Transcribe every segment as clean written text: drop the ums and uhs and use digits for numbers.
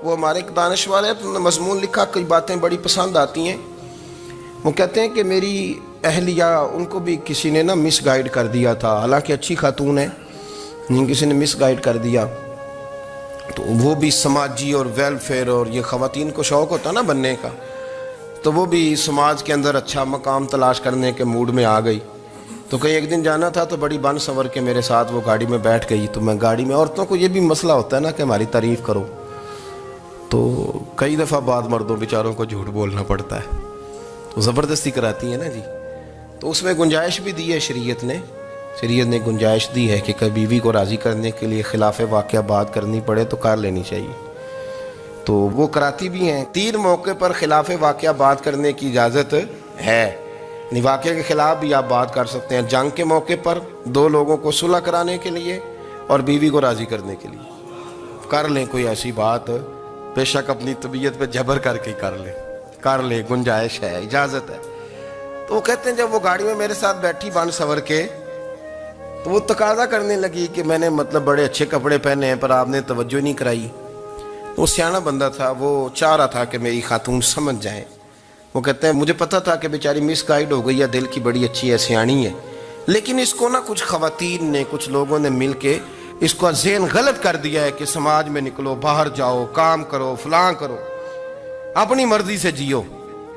وہ ہمارے ایک دانش والے ہیں، تو انہوں نے مضمون لکھا، کئی باتیں بڑی پسند آتی ہیں۔ وہ کہتے ہیں کہ میری اہلیہ، ان کو بھی کسی نے نا مس گائیڈ کر دیا تھا، حالانکہ اچھی خاتون ہے، کسی نے مس گائیڈ کر دیا، تو وہ بھی سماجی اور ویلفیئر اور یہ خواتین کو شوق ہوتا نا بننے کا، تو وہ بھی سماج کے اندر اچھا مقام تلاش کرنے کے موڈ میں آ گئی۔ تو کہیں ایک دن جانا تھا تو بڑی بن سنور کے میرے ساتھ وہ گاڑی میں بیٹھ گئی۔ تو میں گاڑی میں، عورتوں کو یہ بھی مسئلہ ہوتا ہے نا کہ ہماری تعریف کرو، تو کئی دفعہ بعض مردوں بیچاروں کو جھوٹ بولنا پڑتا ہے، تو زبردستی کراتی ہیں نا جی۔ تو اس میں گنجائش بھی دی ہے شریعت نے گنجائش دی ہے کہ کبھی بیوی کو راضی کرنے کے لیے خلاف واقعہ بات کرنی پڑے تو کر لینی چاہیے، تو وہ کراتی بھی ہیں۔ 3 موقع پر خلاف واقعہ بات کرنے کی اجازت ہے، واقعے کے خلاف بھی آپ بات کر سکتے ہیں۔ جنگ کے موقع پر 2 لوگوں کو صلح کرانے کے لیے اور بیوی کو راضی کرنے کے لیے کر لیں کوئی ایسی بات، بے شک اپنی طبیعت پہ جبر کر کے کر لیں، گنجائش ہے، اجازت ہے۔ تو وہ کہتے ہیں جب وہ گاڑی میں میرے ساتھ بیٹھی بن سنور کے، تو وہ تقاضا کرنے لگی کہ میں نے مطلب بڑے اچھے کپڑے پہنے ہیں پر آپ نے توجہ نہیں کرائی۔ وہ سیاںا بندہ تھا، وہ چاہ رہا تھا کہ میری خاتون سمجھ جائیں۔ وہ کہتے ہیں مجھے پتہ تھا کہ بیچاری مس گائیڈ ہو گئی ہے، دل کی بڑی اچھی ہے، سیاਣੀ ہے، لیکن اس کو نا کچھ خواتین نے، کچھ لوگوں نے مل کے اس کو ذہن غلط کر دیا ہے کہ سماج میں نکلو، باہر جاؤ، کام کرو، فلاں کرو، اپنی مرضی سے جیو۔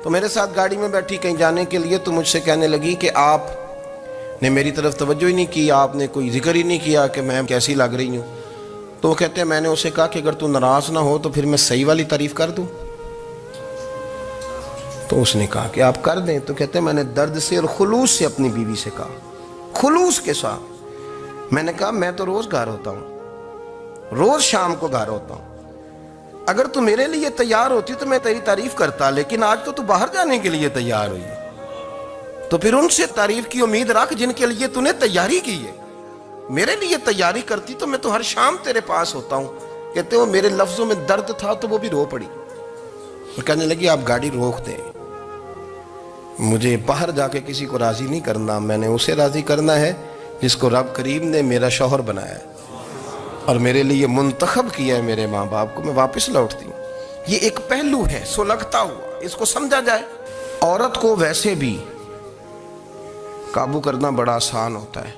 تو میرے ساتھ گاڑی میں بیٹھی کہیں جانے کے لیے، تو مجھ سے کہنے لگی کہ آپ نے میری طرف توجہ ہی نہیں کی، آپ نے کوئی ذکر ہی نہیں کیا کہ میں کیسی لگ رہی ہوں۔ تو وہ کہتے ہیں میں نے اسے کہا کہ اگر تو ناراض نہ ہو تو پھر میں صحیح والی تعریف کر دوں۔ تو اس نے کہا کہ آپ کر دیں۔ تو کہتے ہیں میں نے درد سے اور خلوص سے اپنی بیوی سے کہا، خلوص کے ساتھ میں نے کہا میں تو روز گھر ہوتا ہوں، روز شام کو گھر ہوتا ہوں، اگر تو میرے لیے تیار ہوتی تو میں تیری تعریف کرتا، لیکن آج تو باہر جانے کے لیے تیار ہوئی، تو پھر ان سے تعریف کی امید رکھ جن کے لیے تو نے تیاری کی ہے۔ میرے لیے تیاری کرتی تو میں تو ہر شام تیرے پاس ہوتا ہوں۔ کہتے ہیں میرے لفظوں میں درد تھا تو وہ بھی رو پڑی، اور کہنے لگی آپ گاڑی روک دیں، مجھے باہر جا کے کسی کو راضی نہیں کرنا، میں نے اسے راضی کرنا ہے جس کو رب کریم نے میرا شوہر بنایا ہے اور میرے لیے منتخب کیا ہے، میرے ماں باپ کو۔ میں واپس لوٹتی ہوں۔ یہ ایک پہلو ہے سلگتا ہوا، اس کو سمجھا جائے۔ عورت کو ویسے بھی قابو کرنا بڑا آسان ہوتا ہے۔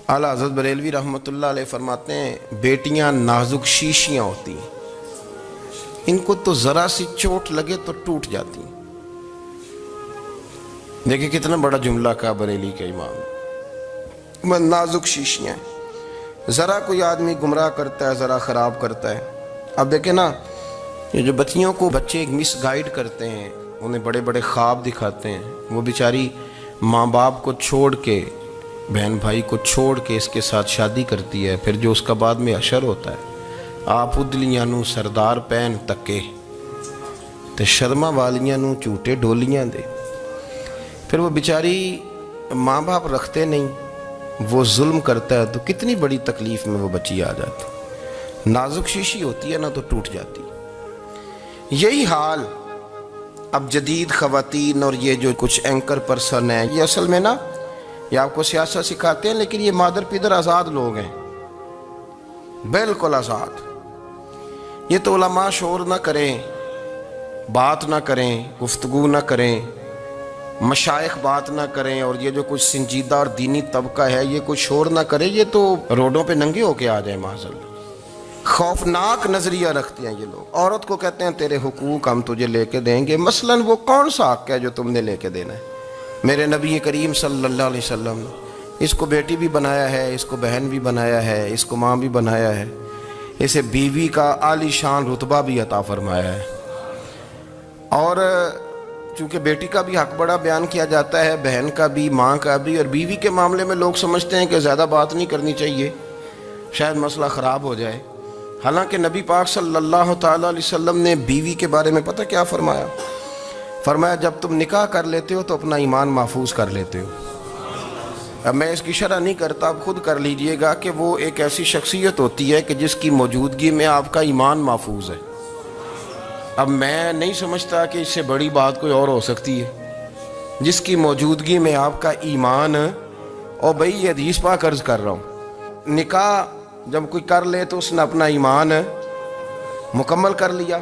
اعلیٰ حضرت بریلوی رحمۃ اللہ علیہ فرماتے ہیں بیٹیاں نازک شیشیاں ہوتی ہیں، ان کو تو ذرا سی چوٹ لگے تو ٹوٹ جاتی ہیں۔ دیکھیں کتنا بڑا جملہ کہا بریلی کے امام، نازک شیشیاں ہیں، ذرا کوئی آدمی گمراہ کرتا ہے، ذرا خراب کرتا ہے۔ اب دیکھیں نا، یہ جو بچیوں کو بچے مس گائیڈ کرتے ہیں، انہیں بڑے بڑے خواب دکھاتے ہیں، وہ بیچاری ماں باپ کو چھوڑ کے، بہن بھائی کو چھوڑ کے اس کے ساتھ شادی کرتی ہے، پھر جو اس کا بعد میں حشر ہوتا ہے، آپ ادلیاں نو سردار پہن تکے تے شرما والیاں نو جھوٹے ڈولیاں دے۔ پھر وہ بیچاری ماں باپ رکھتے نہیں، وہ ظلم کرتا ہے، تو کتنی بڑی تکلیف میں وہ بچی آ جاتی۔ نازک شیشی ہوتی ہے نا تو ٹوٹ جاتی۔ یہی حال اب جدید خواتین اور یہ جو کچھ اینکر پرسن ہیں، یہ اصل میں نا یہ آپ کو سیاست سکھاتے ہیں، لیکن یہ مادر پیدر آزاد لوگ ہیں، بالکل آزاد۔ یہ تو علماء شور نہ کریں، بات نہ کریں، گفتگو نہ کریں، مشائخ بات نہ کریں، اور یہ جو کچھ سنجیدہ اور دینی طبقہ ہے یہ کوئی شور نہ کرے، یہ تو روڈوں پہ ننگے ہو کے آ جائیں معاذ اللہ۔ خوفناک نظریہ رکھتے ہیں یہ لوگ۔ عورت کو کہتے ہیں تیرے حقوق ہم تجھے لے کے دیں گے، مثلاً وہ کون سا حق ہے جو تم نے لے کے دینا ہے؟ میرے نبی کریم صلی اللہ علیہ وسلم نے اس کو بیٹی بھی بنایا ہے، اس کو بہن بھی بنایا ہے، اس کو ماں بھی بنایا ہے، اسے بیوی کا عالی شان رتبہ بھی عطا فرمایا ہے۔ اور چونکہ بیٹی کا بھی حق بڑا بیان کیا جاتا ہے، بہن کا بھی، ماں کا بھی، اور بیوی کے معاملے میں لوگ سمجھتے ہیں کہ زیادہ بات نہیں کرنی چاہیے، شاید مسئلہ خراب ہو جائے۔ حالانکہ نبی پاک صلی اللہ تعالیٰ علیہ وسلم نے بیوی کے بارے میں پتہ کیا فرمایا؟ فرمایا جب تم نکاح کر لیتے ہو تو اپنا ایمان محفوظ کر لیتے ہو۔ اب میں اس کی شرح نہیں کرتا، اب خود کر لیجئے گا کہ وہ ایک ایسی شخصیت ہوتی ہے کہ جس کی موجودگی میں آپ کا ایمان محفوظ ہے۔ اب میں نہیں سمجھتا کہ اس سے بڑی بات کوئی اور ہو سکتی ہے، جس کی موجودگی میں آپ کا ایمان، اور بھئی یہ حدیث پاک عرض کر رہا ہوں، نکاح جب کوئی کر لے تو اس نے اپنا ایمان مکمل کر لیا۔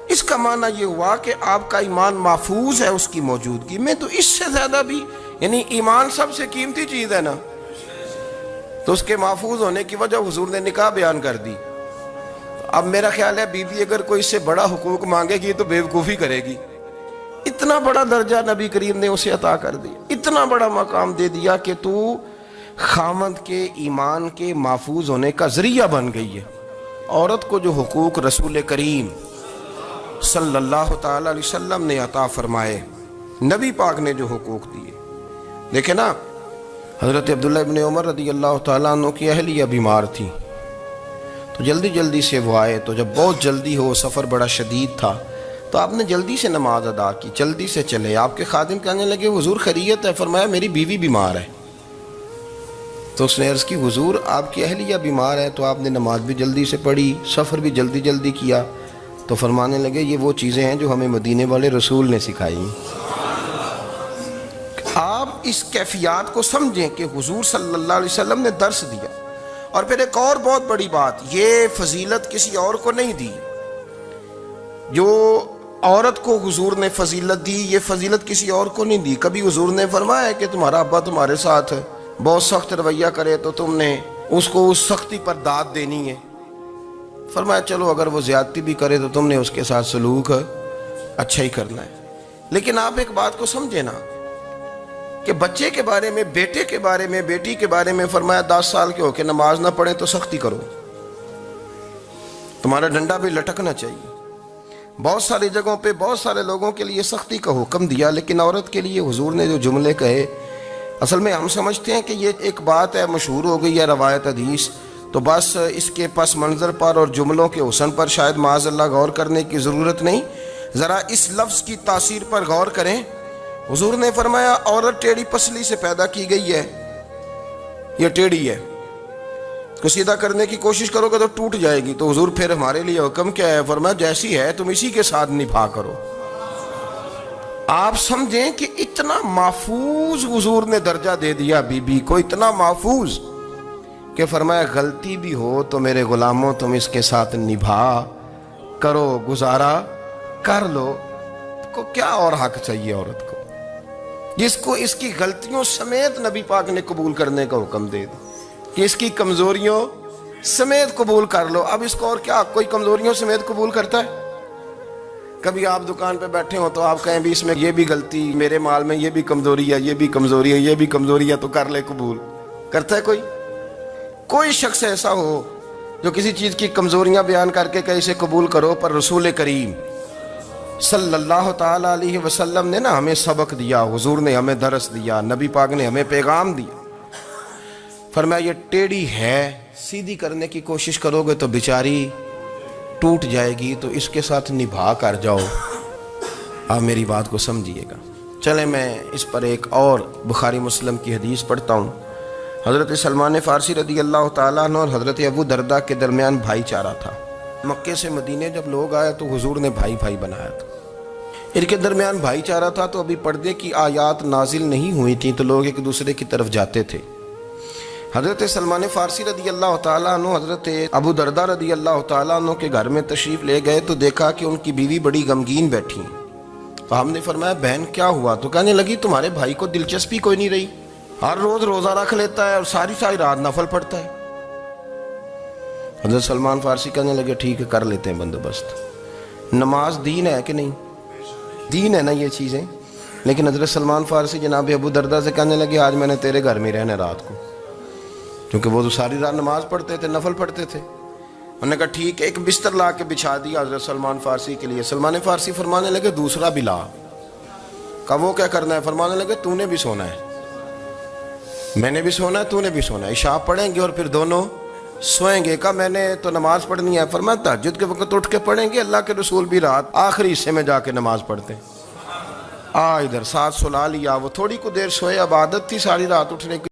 اس کا معنی یہ ہوا کہ آپ کا ایمان محفوظ ہے اس کی موجودگی میں، تو اس سے زیادہ بھی، یعنی ایمان سب سے قیمتی چیز ہے نا، تو اس کے محفوظ ہونے کی وجہ حضور نے نکاح بیان کر دی۔ اب میرا خیال ہے بی بی اگر کوئی اس سے بڑا حقوق مانگے گی تو بے وقوفی کرے گی۔ اتنا بڑا درجہ نبی کریم نے اسے عطا کر دیا، اتنا بڑا مقام دے دیا کہ تو خامند کے ایمان کے محفوظ ہونے کا ذریعہ بن گئی ہے۔ عورت کو جو حقوق رسول کریم صلی اللہ تعالی علیہ وسلم نے عطا فرمائے، نبی پاک نے جو حقوق دیے، دیکھیں نا، حضرت عبداللہ ابن عمر رضی اللہ تعالیٰ عنہ کی اہلیہ بیمار تھی، تو جلدی جلدی سے وہ آئے، تو جب بہت جلدی ہو، سفر بڑا شدید تھا، تو آپ نے جلدی سے نماز ادا کی، جلدی سے چلے۔ آپ کے خادم کہنے لگے حضور خیریت ہے؟ فرمایا میری بیوی بیمار ہے۔ تو اس نے عرض کی حضور آپ کی اہلیہ بیمار ہے، تو آپ نے نماز بھی جلدی سے پڑھی، سفر بھی جلدی جلدی کیا۔ تو فرمانے لگے یہ وہ چیزیں ہیں جو ہمیں مدینے والے رسول نے سکھائی۔ آپ اس کیفیات کو سمجھیں کہ حضور صلی اللہ علیہ وسلم نے درس دیا۔ اور پھر ایک اور بہت بڑی بات، یہ فضیلت کسی اور کو نہیں دی، جو عورت کو حضور نے فضیلت دی، یہ فضیلت کسی اور کو نہیں دی۔ کبھی حضور نے فرمایا کہ تمہارا ابا تمہارے ساتھ بہت سخت رویہ کرے تو تم نے اس کو اس سختی پر داد دینی ہے؟ فرمایا چلو اگر وہ زیادتی بھی کرے تو تم نے اس کے ساتھ سلوک اچھا ہی کرنا ہے۔ لیکن آپ ایک بات کو سمجھے نا کہ بچے کے بارے میں، بیٹے کے بارے میں، بیٹی کے بارے میں فرمایا 10 سال کے ہو کے نماز نہ پڑھیں تو سختی کرو، تمہارا ڈنڈا بھی لٹکنا چاہیے۔ بہت ساری جگہوں پہ بہت سارے لوگوں کے لیے سختی کا حکم دیا، لیکن عورت کے لیے حضور نے جو جملے کہے، اصل میں ہم سمجھتے ہیں کہ یہ ایک بات ہے، مشہور ہو گئی ہے روایت حدیث، تو بس اس کے پس منظر پر اور جملوں کے حسن پر شاید معاذ اللہ غور کرنے کی ضرورت نہیں، ذرا اس لفظ کی تاثیر پر غور کریں۔ حضور نے فرمایا عورت ٹیڑھی پسلی سے پیدا کی گئی ہے، یہ ٹیڑھی ہے، کو سیدھا کرنے کی کوشش کرو گے تو ٹوٹ جائے گی۔ تو حضور پھر ہمارے لیے حکم کیا ہے؟ فرمایا جیسی ہے تم اسی کے ساتھ نبھا کرو۔ آپ سمجھیں کہ اتنا محفوظ حضور نے درجہ دے دیا بی بی کو، اتنا محفوظ کہ فرمایا غلطی بھی ہو تو میرے غلاموں تم اس کے ساتھ نبھا کرو، گزارا کر لو۔ کو کیا اور حق چاہیے عورت کو، جس کو اس کی غلطیوں سمیت نبی پاک نے قبول کرنے کا حکم دے دیا کہ اس کی کمزوریوں سمیت قبول کر لو۔ اب اس کو اور کیا، کوئی کمزوریوں سمیت قبول کرتا ہے؟ کبھی آپ دکان پہ بیٹھے ہو تو آپ کہیں بھی اس میں یہ بھی غلطی، میرے مال میں یہ بھی کمزوری ہے، یہ بھی کمزوری ہے، یہ بھی کمزوری ہے، تو کر لے قبول؟ کرتا ہے کوئی شخص ایسا ہو جو کسی چیز کی کمزوریاں بیان کر کے کہ اسے قبول کرو؟ پر رسول کریم صلی اللہ تعالی علیہ وسلم نے نا ہمیں سبق دیا، حضور نے ہمیں درس دیا، نبی پاک نے ہمیں پیغام دیا۔ فرمایا یہ ٹیڑھی ہے، سیدھی کرنے کی کوشش کرو گے تو بیچاری ٹوٹ جائے گی، تو اس کے ساتھ نبھا کر جاؤ۔ آپ میری بات کو سمجھیے گا۔ چلیں میں اس پر ایک اور بخاری مسلم کی حدیث پڑھتا ہوں۔ حضرت سلمان فارسی رضی اللہ تعالیٰ عنہ اور حضرت ابو درداء کے درمیان بھائی چارہ تھا۔ مکے سے مدینے جب لوگ آئے تو حضور نے بھائی بھائی بنایا تھا، ان کے درمیان بھائی چارہ تھا، تو ابھی پردے کی آیات نازل نہیں ہوئی تھیں، تو لوگ ایک دوسرے کی طرف جاتے تھے۔ حضرت سلمان فارسی رضی اللہ تعالیٰ عنہ حضرت ابو درداء رضی اللہ تعالیٰ عنہ کے گھر میں تشریف لے گئے تو دیکھا کہ ان کی بیوی بڑی غمگین بیٹھی ہیں۔ تو ہم نے فرمایا بہن کیا ہوا؟ تو کہنے لگی تمہارے بھائی کو دلچسپی کوئی نہیں رہی، ہر روز روزہ رکھ لیتا ہے اور ساری رات نفل پڑھتا ہے۔ حضرت سلمان فارسی کہنے لگے ٹھیک ہے کر لیتے ہیں بندوبست۔ نماز دین ہے کہ نہیں؟ دین ہے نا یہ چیزیں۔ لیکن حضرت سلمان فارسی جناب ابو درداء سے کہنے لگے آج میں نے تیرے گھر میں رہنا رات کو، کیونکہ وہ تو ساری رات نماز پڑھتے تھے، نفل پڑھتے تھے۔ انہوں نے کہا ٹھیک ہے، ایک بستر لا کے بچھا دیا حضرت سلمان فارسی کے لیے۔ سلمان فارسی فرمانے لگے دوسرا بھی لا۔ کہا وہ کیا کرنا ہے؟ فرمانے لگے تو نے بھی سونا ہے، میں نے بھی سونا ہے، تو نے بھی سونا ہے، عشاء پڑھیں گے اور پھر دونوں سوئیں گے۔ کہا میں نے تو نماز پڑھنی ہے۔ فرمایا تہجد کے وقت اٹھ کے پڑھیں گے، اللہ کے رسول بھی رات آخری حصے میں جا کے نماز پڑھتے ہیں۔ ادھر ساتھ سلا لیا، وہ تھوڑی کو دیر سوئے، اب عادت تھی ساری رات اٹھنے کی۔